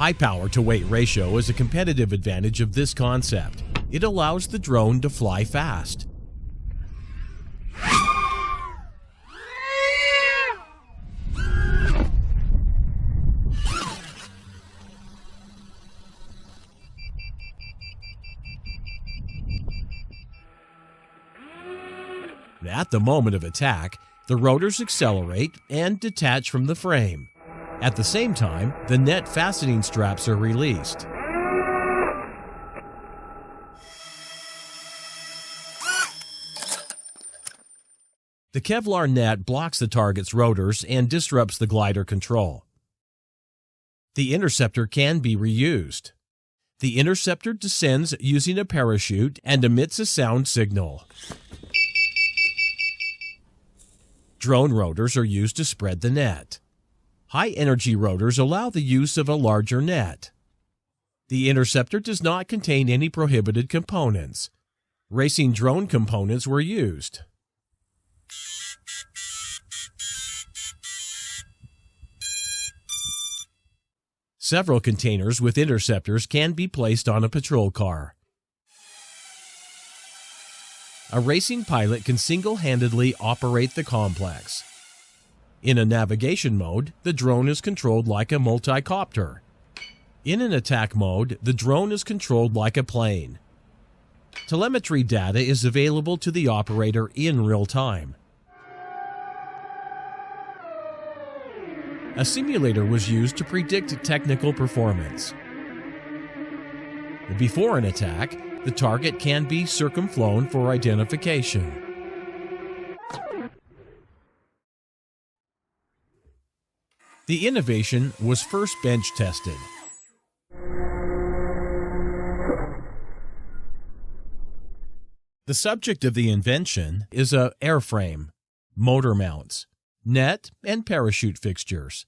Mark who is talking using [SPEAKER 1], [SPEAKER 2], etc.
[SPEAKER 1] High power-to-weight ratio is a competitive advantage of this concept. It allows the drone to fly fast. At the moment of attack, the rotors accelerate and detach from the frame. At the same time, the net fastening straps are released. The Kevlar net blocks the target's rotors and disrupts the glider control. The interceptor can be reused. The interceptor descends using a parachute and emits a sound signal. Drone rotors are used to spread the net. High-energy rotors allow the use of a larger net. The interceptor does not contain any prohibited components. Racing drone components were used. Several containers with interceptors can be placed on a patrol car. A racing pilot can single-handedly operate the complex. In a navigation mode, the drone is controlled like a multi-copter. In an attack mode, the drone is controlled like a plane. Telemetry data is available to the operator in real time. A simulator was used to predict technical performance. Before an attack, the target can be circumflown for identification. The innovation was first bench tested. The subject of the invention is a airframe, motor mounts, net, and parachute fixtures.